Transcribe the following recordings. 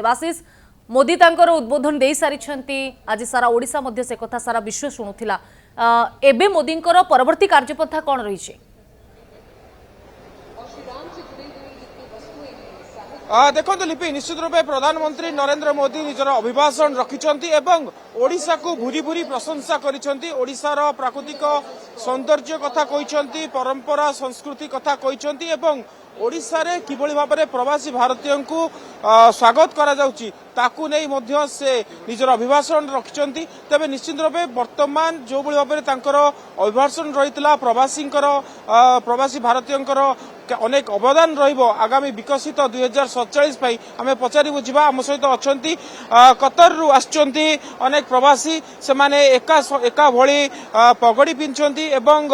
देवाशीष मोदी तांकर उद्बोधन दे सारी आज सारा ओडिशा मध्य से कथा सारा विश्व शुणुला एबे मोदींकर परवर्ती कार्यपंथा कौन रही? देखो लिपि निश्चित रूपे प्रधानमंत्री नरेंद्र मोदी निजर अभिभाषण रखिछंती एवं ओडिशा को भूरी भूरी प्रशंसा करिछंती। ओडिशार प्राकृतिक सौंदर्य कथा कहिछंती, परंपरा संस्कृति कथा कहिछंती एवं ओडिशा रे किभली भाबरे प्रवासी भारतीयों को स्वागत करा जाउची ताकू नै मध्य से निजर अभिभाषण रखिछंती। तबे निश्चित रूपे वर्तमान जो भली भाबरे तांकर अभिभाषण रहितला प्रवासी भारतीयों अनेक अवदान रहिबो आगामी विकसित 2047 पई आमे पचारि बुझिबा। आम सहित अछंती कतर रु आछंती अनेक प्रवासी, से माने एका भली पगड़ी पिंचंती एवं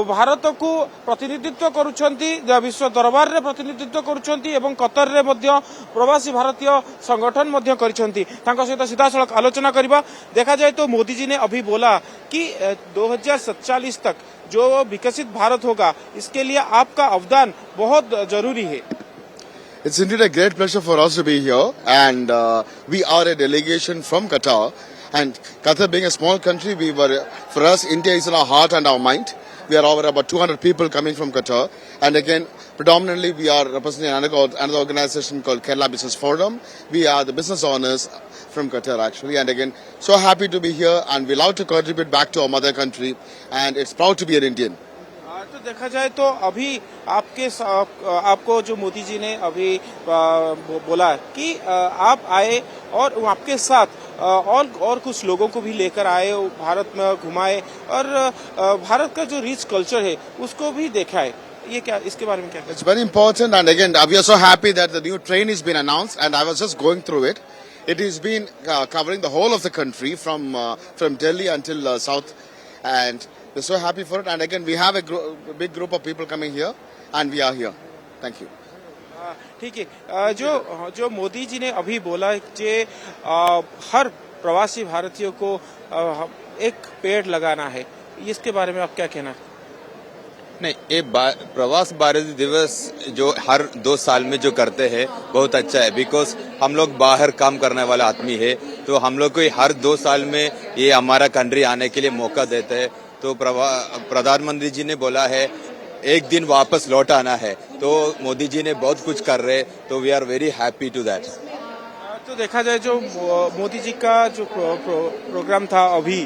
भारत को प्रतिनिधित्व करूछंती, विश्व दरबार रे प्रतिनिधित्व करूछंती एवं कतर रे मध्य प्रवासी भारतीय संगठन मध्य करिछंती। तांका सहित सीधासळख आलोचना करबा। देखा जाए तो मोदी जी ने अभी बोला कि 2047 तक जो विकसित भारत होगा इसके लिए आपका अवदान बहुत जरूरी है। It's indeed a great pleasure for us to be here, and we are a delegation from Qatar. And Qatar being a small country, for us, India is in our heart and our mind. We are over about 200 people coming from Qatar, and again, predominantly we are representing another organization called Kerala Business Forum. We are the business owners from Qatar actually, and again, so happy to be here, and we love to contribute back to our mother country, and it's proud to be an Indian. तो देखा जाए तो अभी आपको जो मोदी जी ने अभी बोला कि आप आए और आपके साथ और कुछ लोगों को भी लेकर आए, भारत में घुमाए और भारत का जो रिच कल्चर है उसको भी देखा है। ये क्या, इसके बारे में क्या? It's very important, and again we are so happy that the new train has been announced, and I was just going through it. It has been covering the whole of the country from Delhi until south, and we're so happy for it. And again, we have a big group of people coming here, and we are here. Thank you. ठीक है, जो मोदी जी ने अभी बोला कि हर प्रवासी भारतीयों को एक पेड़ लगाना है, इसके बारे में आप क्या कहना? नहीं, ये प्रवास भारतीय दिवस जो हर 2 साल में जो करते हैं बहुत अच्छा है, बिकॉज हम लोग बाहर काम करने वाला आदमी है, तो हम लोग को हर 2 साल में ये हमारा कंट्री आने के लिए मौका देते हैं। तो प्रधानमंत्री जी ने बोला है एक दिन वापस लौट आना है, तो मोदी जी ने बहुत कुछ कर रहे, तो we are very happy to that. तो देखा जाए जो मोदी जी का जो प्रोग्राम था अभी,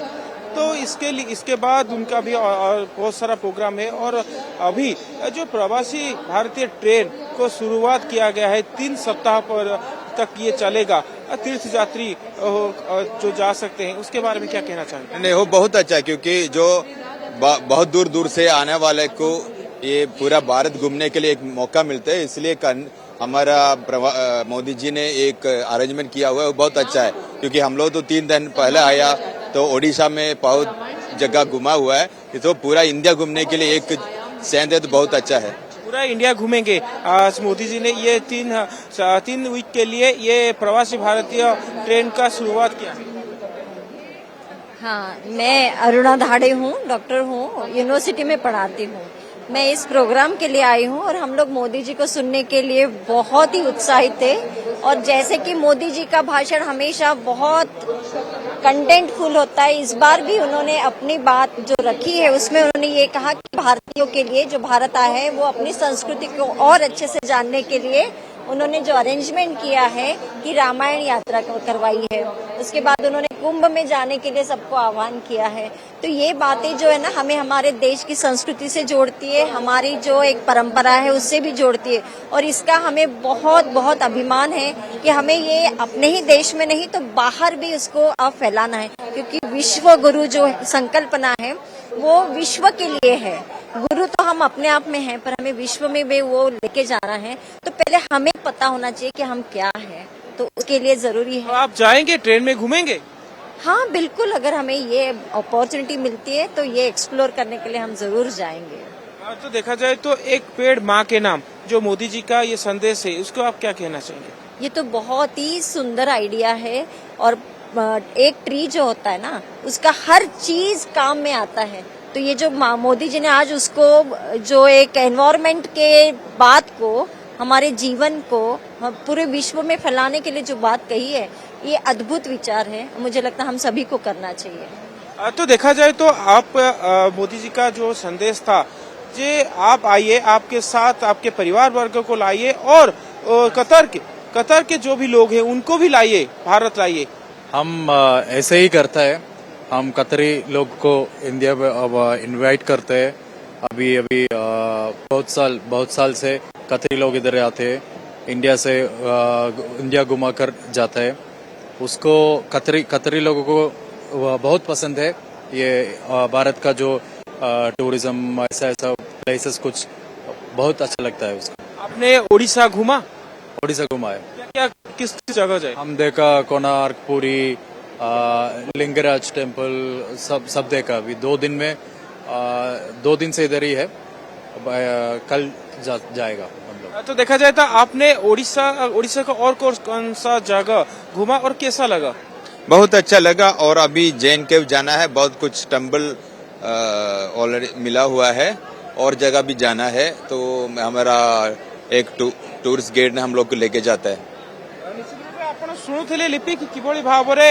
तो इसके बाद उनका भी और बहुत सारा प्रोग्राम है, और अभी जो प्रवासी भारतीय ट्रेन को शुरुआत किया गया है 3 सप्ताह पर तक ये चलेगा, तीर्थ यात्री जो जा सकते हैं, उसके बारे में क्या कहना चाहेंगे? नहीं, वो बहुत अच्छा है, क्योंकि जो बहुत दूर दूर से आने वाले को ये पूरा भारत घूमने के लिए एक मौका मिलता है, इसलिए हमारा मोदी जी ने एक अरेंजमेंट किया हुआ है, वो बहुत अच्छा है। क्योंकि हम लोग तो 3 दिन पहले आया तो ओडिशा में बहुत जगह घुमा हुआ है, तो पूरा इंडिया घूमने के लिए एक सेंध है, तो बहुत अच्छा है। पूरा इंडिया घूमेंगे। आज मोदी जी ने ये 3 वीक के लिए ये प्रवासी भारतीय ट्रेन का शुरुआत किया। हाँ, मैं अरुणा धाड़े हूँ, डॉक्टर हूँ, यूनिवर्सिटी में पढ़ाती हूँ। मैं इस प्रोग्राम के लिए आई हूँ और हम लोग मोदी जी को सुनने के लिए बहुत ही उत्साहित थे। और जैसे कि मोदी जी का भाषण हमेशा बहुत कंटेंटफुल होता है, इस बार भी उन्होंने अपनी बात जो रखी है उसमें उन्होंने ये कहा कि भारतीयों के लिए जो भारत आए हैं वो अपनी संस्कृति को और अच्छे से जानने के लिए उन्होंने जो अरेंजमेंट किया है कि रामायण यात्रा करवाई है, उसके बाद उन्होंने कुंभ में जाने के लिए सबको आह्वान किया है। तो ये बातें जो है ना, हमें हमारे देश की संस्कृति से जोड़ती है, हमारी जो एक परंपरा है उससे भी जोड़ती है, और इसका हमें बहुत बहुत अभिमान है कि हमें ये अपने ही देश में नहीं तो बाहर भी उसको अब फैलाना है। क्योंकि विश्व गुरु जो संकल्पना है वो विश्व के लिए है। गुरु तो हम अपने आप में हैं, पर हमें विश्व में भी वो लेके जाना है, तो पहले हमें पता होना चाहिए कि हम क्या हैं, तो उसके लिए जरूरी है। तो आप जाएंगे, ट्रेन में घूमेंगे? हाँ बिल्कुल, अगर हमें ये अपॉर्चुनिटी मिलती है तो ये एक्सप्लोर करने के लिए हम जरूर जाएंगे। तो देखा जाए तो एक पेड़ माँ के नाम, जो मोदी जी का ये संदेश है, उसको आप क्या कहना चाहेंगे? ये तो बहुत ही सुंदर आइडिया है, और एक ट्री जो होता है ना, उसका हर चीज काम में आता है। तो ये जो मोदी जी ने आज उसको जो एक एनवायरमेंट के बात को हमारे जीवन को पूरे विश्व में फैलाने के लिए जो बात कही है, ये अद्भुत विचार है। मुझे लगता है हम सभी को करना चाहिए। तो देखा जाए तो आप मोदी जी का जो संदेश था, जे आप आइए, आपके साथ आपके परिवार वर्ग को लाइए और कतर के जो भी लोग हैं उनको भी लाइए, भारत लाइए। हम ऐसे ही करता है, हम कतरी लोग को इंडिया में अब इनवाइट करते हैं। अभी बहुत साल से कतरी लोग इधर आते हैं, इंडिया से इंडिया घुमा कर जाता है। उसको कतरी लोगों को बहुत पसंद है ये भारत का जो टूरिज्म, ऐसा प्लेसेस कुछ बहुत अच्छा लगता है उसको। आपने उड़ीसा घूमा है। क्या किस जगह जाए? हम देखा कोणार्क, पुरी, लिंगराज टेम्पल, सब देखा। अभी 2 दिन में 2 दिन से इधर ही है। कल जाएगा हम लोग। तो देखा जाए तो आपने उड़ीसा का और कौन सा जगह घूमा और कैसा लगा? बहुत अच्छा लगा। और अभी जैन केव जाना है, बहुत कुछ टेम्पल ऑलरेडी मिला हुआ है और जगह भी जाना है। तो हमारा एक टूरिस्ट गाइड ने हम लोग को लेके जाता है। ଆପଣ ଶୁଣୁଥିଲେ ଲିପି କିଭଳି ଭାବରେ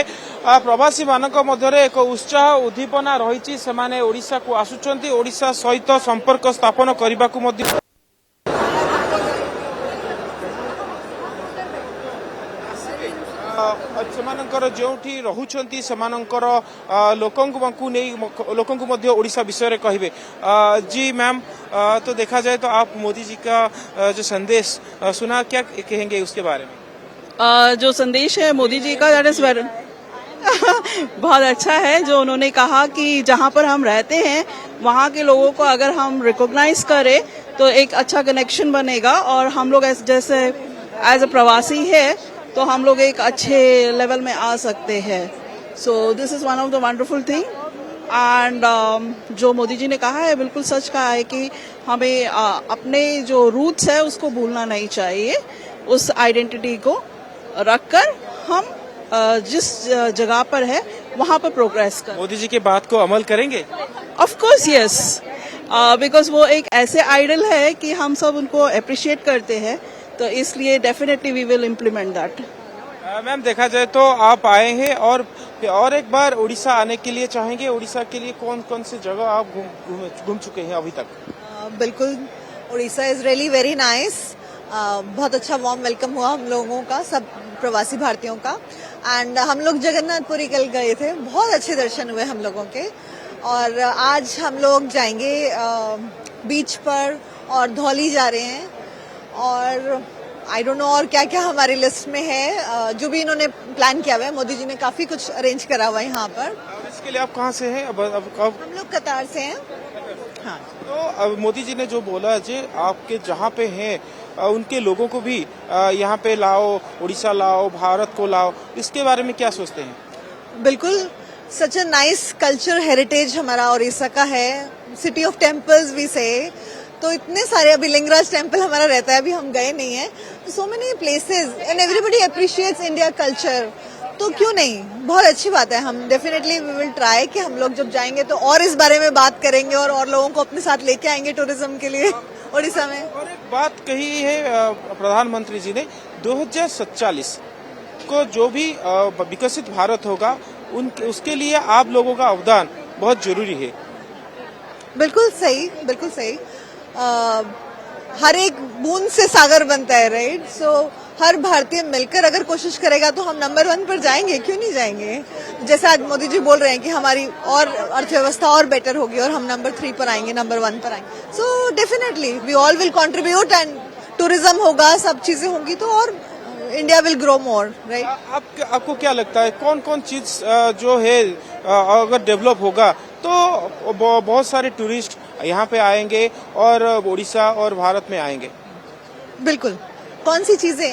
ପ୍ରବାସୀ ମାନଙ୍କ ମଧ୍ୟରେ ଏକ ଉତ୍ସାହ ଉଦ୍ଦୀପନା ରହିଛି। ସେମାନେ ଓଡ଼ିଶାକୁ ଆସୁଛନ୍ତି, ଓଡ଼ିଶା ସହିତ ସମ୍ପର୍କ ସ୍ଥାପନ କରିବାକୁ ମଧ୍ୟ ସେମାନଙ୍କର ଯେଉଁଠି ରହୁଛନ୍ତି ସେମାନଙ୍କର ଲୋକଙ୍କୁ ମଧ୍ୟ ଓଡ଼ିଶା ବିଷୟରେ କହିବେ। जी मैम, तो देखा जाए तो आप मोदी जी का जो संदेश सुना, क्या कहेंगे उसके बारे में? जो संदेश है मोदी जी का, दैट इज वेरी बहुत अच्छा है। जो उन्होंने कहा कि जहाँ पर हम रहते हैं वहाँ के लोगों को अगर हम रिकॉग्नाइज करें तो एक अच्छा कनेक्शन बनेगा और हम लोग जैसे एज अ प्रवासी है तो हम लोग एक अच्छे लेवल में आ सकते हैं। So this is one of the wonderful thing. And जो मोदी जी ने कहा है बिल्कुल सच कहा है कि हमें अपने जो रूट्स है उसको भूलना नहीं चाहिए। उस आइडेंटिटी को रखकर हम जिस जगह पर है वहाँ पर प्रोग्रेस कर। मोदी जी के बात को अमल करेंगे? ऑफ कोर्स यस, बिकॉज वो एक ऐसे आइडल है कि हम सब उनको अप्रिशिएट करते हैं, तो इसलिए definitely we will implement that. Ma'am, देखा जाए तो आप आए हैं और एक बार उड़ीसा आने के लिए चाहेंगे। उड़ीसा के लिए कौन कौन सी जगह आप घूम चुके हैं अभी तक? बिल्कुल, Orissa is really very nice. बहुत अच्छा वार्म वेलकम हुआ हम लोगों का, सब प्रवासी भारतीयों का। एंड हम लोग जगन्नाथपुरी कल गए थे, बहुत अच्छे दर्शन हुए हम लोगों के। और आज हम लोग जाएंगे बीच पर और धौली जा रहे हैं। और आई डोंट नो और क्या क्या हमारी लिस्ट में है। जो भी इन्होंने प्लान किया हुआ है, मोदी जी ने काफी कुछ अरेंज करा हुआ है यहाँ पर। इसके लिए आप कहाँ से हैं? अब हम लोग कतार से हैं। हाँ, तो अब मोदी जी ने जो बोला जी, आपके जहाँ पे हैं उनके लोगों को भी यहाँ पे लाओ, उड़ीसा लाओ, भारत को लाओ, इसके बारे में क्या सोचते हैं? बिल्कुल, सच अ नाइस कल्चर हेरिटेज हमारा उड़ीसा का है। सिटी ऑफ टेम्पल्स भी से, तो इतने सारे, अभी लिंगराज टेम्पल हमारा रहता है, अभी हम गए नहीं है। So many places and everybody appreciates India culture, तो क्यों नहीं, बहुत अच्छी बात है। हम डेफिनेटली वी विल ट्राई कि हम लोग जब जाएंगे तो और इस बारे में बात करेंगे और लोगों को अपने साथ लेके आएंगे टूरिज्म के लिए उड़ीसा में। और एक बात कही है प्रधानमंत्री जी ने, 2047 को जो भी विकसित भारत होगा उसके लिए आप लोगों का अवदान बहुत जरूरी है। बिल्कुल सही, बिल्कुल सही। हर एक बूंद से सागर बनता है, राइट? सो हर भारतीय मिलकर अगर कोशिश करेगा तो हम नंबर 1 पर जाएंगे, क्यों नहीं जाएंगे? जैसे आज मोदी जी बोल रहे हैं कि हमारी और अर्थव्यवस्था और बेटर होगी और हम नंबर 3 पर आएंगे, नंबर 1 पर आएंगे। So definitely we all will contribute and tourism होगा, सब चीजें होंगी तो और India will grow more, right? आपको क्या लगता है कौन कौन चीज जो है अगर डेवलप होगा तो बहुत सारे टूरिस्ट यहाँ पे आएंगे और उड़ीसा और भारत में आएंगे? बिल्कुल, कौन सी चीजें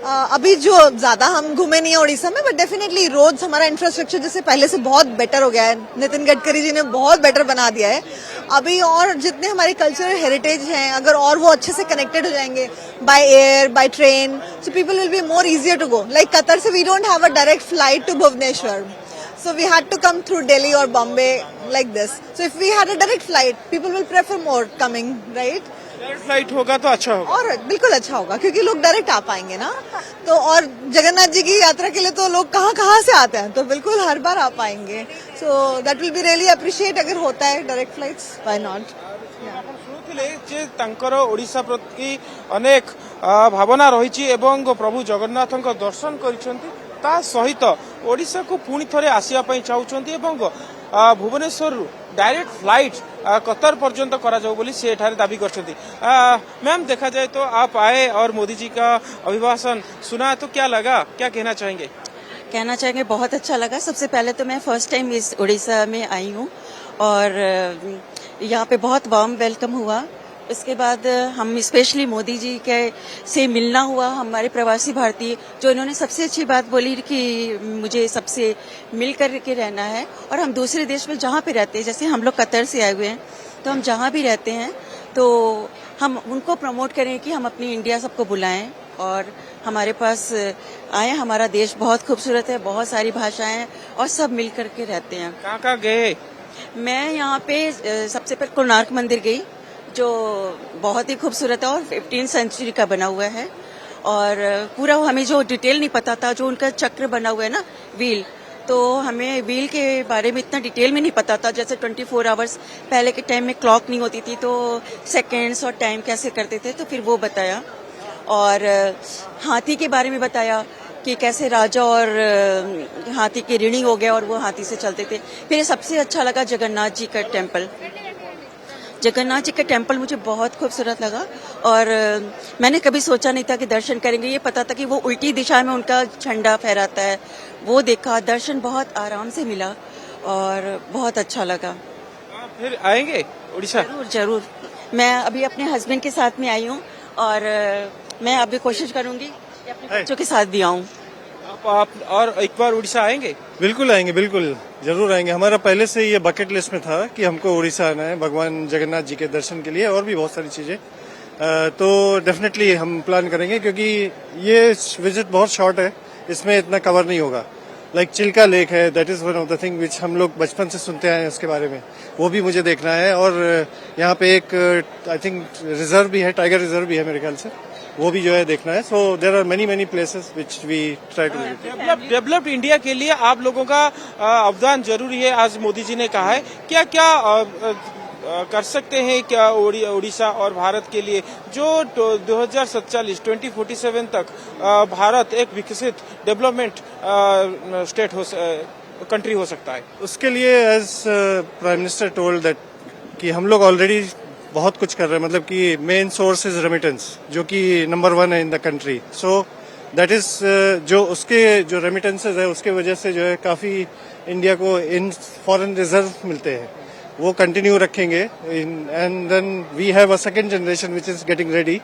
अभी जो ज्यादा हम घूमे नहीं है उड़ीसा में, बट डेफिनेटली रोड्स, हमारा इंफ्रास्ट्रक्चर जैसे पहले से बहुत बेटर हो गया है। नितिन गडकरी जी ने बहुत बेटर बना दिया है अभी। और जितने हमारे कल्चरल हेरिटेज हैं, अगर और वो अच्छे से कनेक्टेड हो जाएंगे by air, by train, so people will be more easier to go. Like Qatar से we don't have a direct flight to Bhubaneswar, so we had to come through Delhi or Bombay like this. So if we had a direct flight, people will prefer more coming, right? Direct flight होगा तो अच्छा होगा। और बिल्कुल अच्छा होगा क्योंकि लोग डायरेक्ट आ पाएंगे ना, तो और जगन्नाथ जी की यात्रा के लिए तो लोग कहाँ कहाँ से आते हैं, तो बिल्कुल हर बार आ पाएंगे। So that will be really appreciate अगर होता है डायरेक्ट फ्लाइट्स, व्हाई नॉट। शुणुले जे तांकर ओडिशा प्रति अनेक भावना रही एवं प्रभु जगन्नाथ दर्शन करिसेंती ता सहित ओडिशा को पुणी थरे आसिया पई चाहुचंती एवं भुवनेश्वर डायरेक्ट फ्लाइट कतर पर्यंत करा जाऊ बोली से एठारे दाबी करछंती। मैम देखा जाए तो आप आए और मोदी जी का अभिभाषण सुना तो क्या लगा, क्या कहना चाहेंगे? कहना चाहेंगे बहुत अच्छा लगा। सबसे पहले तो मैं फर्स्ट टाइम इस उड़ीसा में आई हूँ और यहाँ पे बहुत वार्म वेलकम हुआ। इसके बाद हम स्पेशली मोदी जी के से मिलना हुआ, हमारे प्रवासी भारतीय जो इन्होंने सबसे अच्छी बात बोली कि मुझे सबसे मिल कर के रहना है। और हम दूसरे देश में जहाँ पे रहते हैं, जैसे हम लोग कतर से आए हुए हैं, तो हम जहाँ भी रहते हैं तो हम उनको प्रमोट करें कि हम अपनी इंडिया सबको बुलाएं और हमारे पास आए। हमारा देश बहुत खूबसूरत है, बहुत सारी भाषाएं हैं और सब मिल करके रहते हैं। कहाँ कहाँ गए? मैं यहाँ पे सबसे पहले कोणार्क मंदिर गई जो बहुत ही खूबसूरत है और 15th सेंचुरी का बना हुआ है। और पूरा हमें जो डिटेल नहीं पता था, जो उनका चक्र बना हुआ है ना व्हील, तो हमें व्हील के बारे में इतना डिटेल में नहीं पता था। जैसे 24 आवर्स पहले के टाइम में क्लॉक नहीं होती थी तो सेकेंड्स और टाइम कैसे करते थे, तो फिर वो बताया। और हाथी के बारे में बताया कि कैसे राजा और हाथी के ऋणी हो गए और वो हाथी से चलते थे। फिर सबसे अच्छा लगा जगन्नाथ जी का टेम्पल। जगन्नाथ जी का टेम्पल मुझे बहुत खूबसूरत लगा और मैंने कभी सोचा नहीं था कि दर्शन करेंगे। ये पता था कि वो उल्टी दिशा में उनका झंडा फहराता है, वो देखा। दर्शन बहुत आराम से मिला और बहुत अच्छा लगा। फिर आएंगे उड़ीसा? जरूर जरूर। मैं अभी अपने हस्बैंड के साथ में आई हूँ और मैं अभी कोशिश करूंगी कि अपने बच्चों के साथ भी आऊँ। आप और एक बार उड़ीसा आएंगे? बिल्कुल आएंगे, बिल्कुल जरूर आएंगे। हमारा पहले से ये बकेट लिस्ट में था कि हमको उड़ीसा आना है भगवान जगन्नाथ जी के दर्शन के लिए और भी बहुत सारी चीजें। तो डेफिनेटली हम प्लान करेंगे क्योंकि ये विजिट बहुत शॉर्ट है, इसमें इतना कवर नहीं होगा। लाइक चिल्का लेक है, that is one of the thing which हम लोग बचपन से सुनते आए हैं उसके बारे में, वो भी मुझे देखना है। और यहाँ पे एक आई थिंक रिजर्व भी है, टाइगर रिजर्व भी है मेरे ख्याल से, वो भी जो है देखना है। So there are many places which we try to visit. Developed India के लिए आप लोगों का अवदान जरूरी है, आज मोदी जी ने कहा है। क्या क्या कर सकते हैं क्या उड़ीसा और भारत के लिए जो 2047 तक भारत एक विकसित डेवलपमेंट स्टेट कंट्री हो सकता है? उसके लिए as prime minister told that कि हम लोग ऑलरेडी बहुत कुछ कर रहे हैं, मतलब कि मेन सोर्स इज रेमिटेंस जो कि नंबर 1 है in the country. So that is जो उसके जो रेमिटेंसेज है उसके वजह से जो है काफी इंडिया को इन फॉरेन रिजर्व मिलते हैं, वो कंटिन्यू रखेंगे। And then we have a second generation which is getting ready.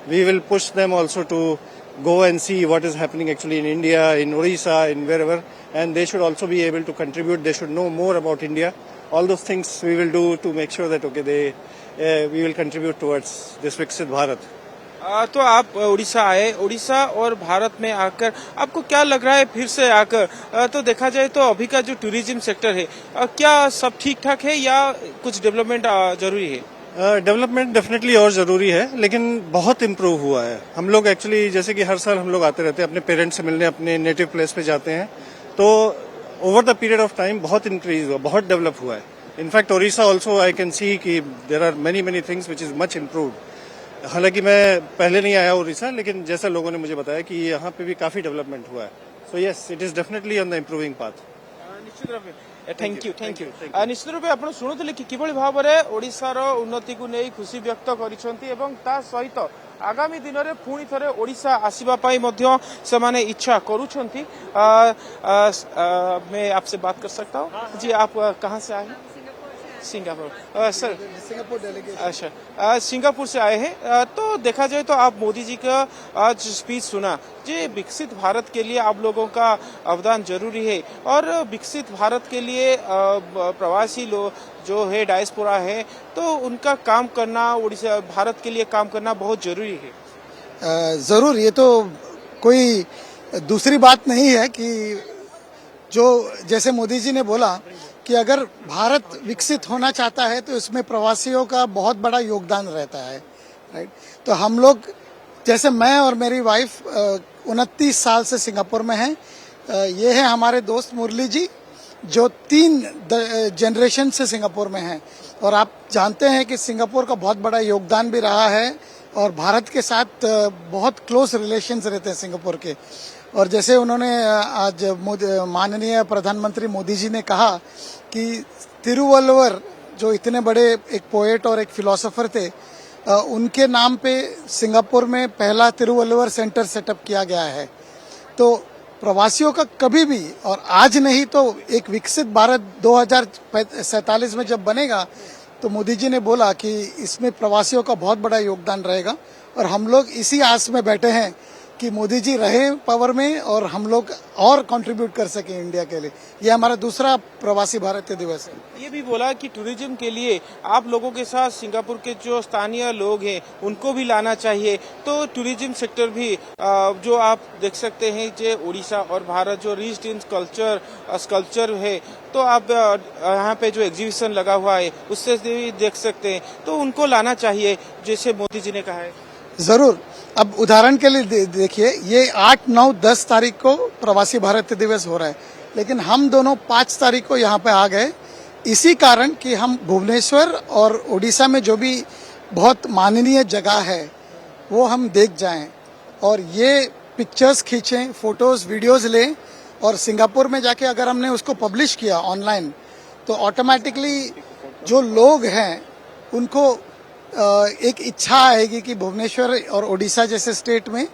We will push them also to go and see what is happening actually in India, in Orissa, in wherever, and they should also be able to contribute. They should know more about India. All those things we will do to make sure that we will contribute towards this Viksit Bharat. तो आप उड़ीसा आए, उड़ीसा और भारत में आकर आपको क्या लग रहा है फिर से आकर? तो देखा जाए तो अभी का जो टूरिज्म सेक्टर है क्या सब ठीक ठाक है या कुछ डेवलपमेंट जरूरी है? डेवलपमेंट डेफिनेटली और जरूरी है, लेकिन बहुत इम्प्रूव हुआ है। हम लोग एक्चुअली जैसे कि हर साल हम लोग आते रहते हैं, अपने पेरेंट्स से मिलने अपने नेटिव प्लेस पे जाते हैं, तो over the period of time बहुत इंक्रीज हुआ, बहुत डेवलप हुआ है। In fact Odisha also I can see कि there are many things which is much improved. हालांकि मैं पहले नहीं आया उड़ीसा, लेकिन जैसा लोगों ने मुझे बताया कि यहाँ पे भी काफी डेवलपमेंट हुआ है। So yes, it is definitely on the improving path. निश्चित रूपे थैंक यू निश्चित रूपे आपण शुणुले कि किभଳି भाबरे ओडिशार उन्नति को नहीं खुशी व्यक्त करिसंती एवं ता सहित आगामी दिन में पुणी थरे ओडिशा आसीबा पाई मध्य समाने इच्छा करूछंती। मैं आपसे बात कर सकता हूँ जी? आप कहाँ से आए हैं? सिंगापुर। Sir Singapore delegate. अच्छा, सिंगापुर से आए हैं। तो देखा जाए तो आप मोदी जी का आज स्पीच सुना, जी विकसित भारत के लिए आप लोगों का अवदान जरूरी है और विकसित भारत के लिए प्रवासी लोग जो है डायस्पोरा है, तो उनका काम करना, उड़ीसा भारत के लिए काम करना बहुत जरूरी है। जरूर, ये तो कोई दूसरी बात नहीं है कि जो जैसे मोदी जी ने बोला कि अगर भारत विकसित होना चाहता है तो इसमें प्रवासियों का बहुत बड़ा योगदान रहता है। राइट। तो हम लोग जैसे मैं और मेरी वाइफ 29 साल से सिंगापुर में हैं। ये है हमारे दोस्त मुरली जी जो 3 जनरेशन से सिंगापुर में हैं, और आप जानते हैं कि सिंगापुर का बहुत बड़ा योगदान भी रहा है और भारत के साथ बहुत क्लोज रिलेशंस रहते हैं सिंगापुर के। और जैसे उन्होंने आज माननीय प्रधानमंत्री मोदी जी ने कहा कि तिरुवल्लुवर जो इतने बड़े एक पोएट और एक फिलोसोफर थे, उनके नाम पे सिंगापुर में पहला तिरुवल्लुवर सेंटर सेटअप किया गया है। तो प्रवासियों का कभी भी, और आज नहीं तो एक विकसित भारत 2047 में जब बनेगा, तो मोदी जी ने बोला कि इसमें प्रवासियों का बहुत बड़ा योगदान रहेगा। और हम लोग इसी आस में बैठे हैं कि मोदी जी रहे पावर में और हम लोग और कंट्रीब्यूट कर सकें इंडिया के लिए। ये हमारा दूसरा प्रवासी भारतीय दिवस है। ये भी बोला कि टूरिज्म के लिए आप लोगों के साथ सिंगापुर के जो स्थानीय लोग हैं उनको भी लाना चाहिए। तो टूरिज्म सेक्टर भी जो आप देख सकते हैं, जो उड़ीसा और भारत जो रिच्ड इन कल्चर है, तो आप यहाँ पे जो एग्जीबिशन लगा हुआ है उससे भी देख सकते हैं, तो उनको लाना चाहिए जैसे मोदी जी ने कहा है। जरूर। अब उदाहरण के लिए देखिए, ये 8, 9, 10 तारीख को प्रवासी भारतीय दिवस हो रहा है, लेकिन हम दोनों 5 तारीख को यहाँ पे आ गए इसी कारण कि हम भुवनेश्वर और उड़ीसा में जो भी बहुत माननीय जगह है वो हम देख जाएं और ये पिक्चर्स खींचें, फोटोज वीडियोज लें, और सिंगापुर में जाके अगर हमने उसको पब्लिश किया ऑनलाइन तो ऑटोमेटिकली जो लोग हैं उनको एक इच्छा आएगी कि भुवनेश्वर और ओडिशा जैसे स्टेट में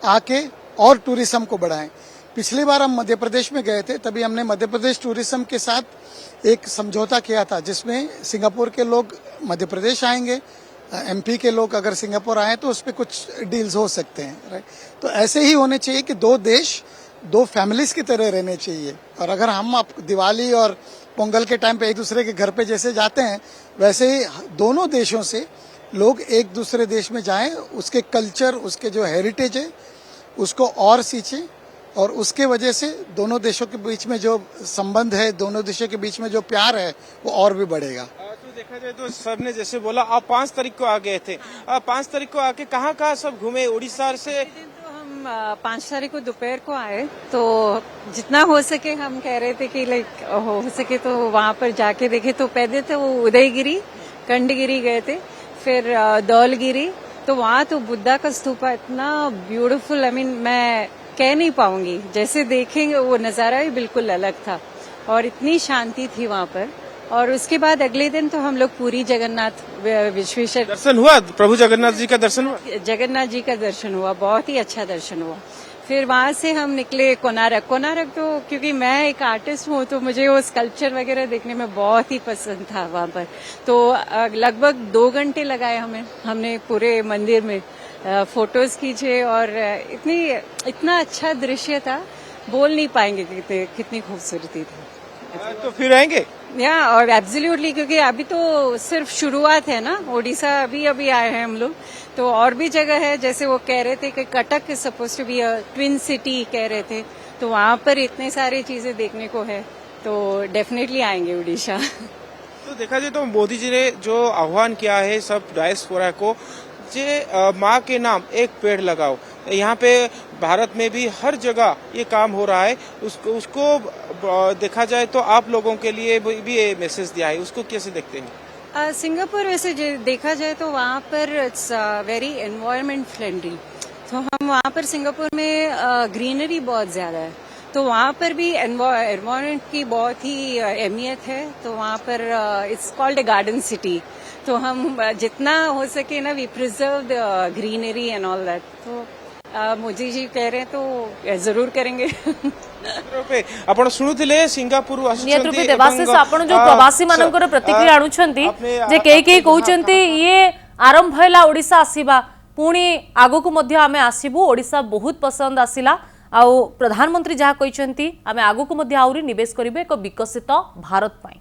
आके और टूरिज्म को बढ़ाएं। पिछली बार हम मध्य प्रदेश में गए थे, तभी हमने मध्य प्रदेश टूरिज्म के साथ एक समझौता किया था जिसमें सिंगापुर के लोग मध्य प्रदेश आएंगे, एमपी के लोग अगर सिंगापुर आए तो उस पर कुछ डील्स हो सकते हैं, राइट। तो ऐसे ही होने चाहिए कि 2 देश 2 फैमिलीज की तरह रहने चाहिए। और अगर हम दिवाली और पोंगल के टाइम पे एक दूसरे के घर पे जैसे जाते हैं, वैसे ही दोनों देशों से लोग एक दूसरे देश में जाएं, उसके कल्चर, उसके जो हेरिटेज है उसको और सींचें, और उसके वजह से दोनों देशों के बीच में जो संबंध है, दोनों देशों के बीच में जो प्यार है वो और भी बढ़ेगा। तो देखा जाए तो सर ने जैसे बोला आप 5 तारीख को आ गए थे, 5 तारीख को आके कहाँ सब घूमे उड़ीसा से? 5 तारीख को दोपहर को आए, तो जितना हो सके हम कह रहे थे कि लाइक हो सके तो वहाँ पर जाके देखे। तो पहले तो वो उदयगिरी, कंडगिरी गए थे, फिर धौलगिरी। तो वहाँ तो बुद्धा का स्तूपा इतना ब्यूटीफुल, आई मीन मैं कह नहीं पाऊंगी, जैसे देखेंगे वो नज़ारा ही बिल्कुल अलग था और इतनी शांति थी वहाँ पर। और उसके बाद अगले दिन तो हम लोग पूरी जगन्नाथ विश्वेश्वर दर्शन हुआ, प्रभु जगन्नाथ जी का दर्शन हुआ। जगन्नाथ जी का दर्शन हुआ, बहुत ही अच्छा दर्शन हुआ। फिर वहां से हम निकले कोणार्क। तो क्योंकि मैं एक आर्टिस्ट हूँ तो मुझे वो स्कल्पचर वगैरह देखने में बहुत ही पसंद था वहां पर। तो लगभग 2 घंटे लगाए हमने पूरे मंदिर में फोटोज खींचे और इतना अच्छा दृश्य था, बोल नहीं पाएंगे कितनी खूबसूरती थी। तो फिर आएंगे और एब्सोल्युटली, क्योंकि अभी तो सिर्फ शुरुआत है ना, ओडिशा अभी आए हैं हम लोग। तो और भी जगह है, जैसे वो कह रहे थे कि Cuttack is suppose to be a twin city कह रहे थे, तो वहाँ पर इतने सारी चीजें देखने को है, तो डेफिनेटली आएंगे उड़ीसा। तो देखा जाए तो मोदी जी ने जो आह्वान किया है सब डायस्पोरा को, जे माँ के नाम एक पेड़ लगाओ, यहाँ पे भारत में भी हर जगह ये काम हो रहा है। उसको देखा जाए तो आप लोगों के लिए भी ये मैसेज दिया है, उसको कैसे देखते हैं? सिंगापुर वैसे देखा जाए तो वहाँ पर इट्स वेरी एनवायरमेंट फ्रेंडली। तो हम वहाँ पर सिंगापुर में ग्रीनरी बहुत ज्यादा है, तो वहाँ पर भी एनवायरमेंट की बहुत ही अहमियत है। तो वहाँ पर it's called a garden city. तो हम जितना हो सके ना we preserve the greenery and all that. तो मोदी जी कह रहे हैं तो जरूर करेंगे। आपण शुणुथिले सिंगापुर नियत रूपे देवाशिष आपण जो प्रवासी मानकर प्रतिक्रिया आणुछंती जे केई कहउछंती ये आरंभ हैला ओडिसा आसीबा, पुणी आगो को मध्य आमे आसीबू, ओडिसा बहुत पसंद आसिला। आउ प्रधानमंत्री जहा कहउछंती आमे आगो को मध्य आउरी निवेश करिबे एक विकसित भारत पाई।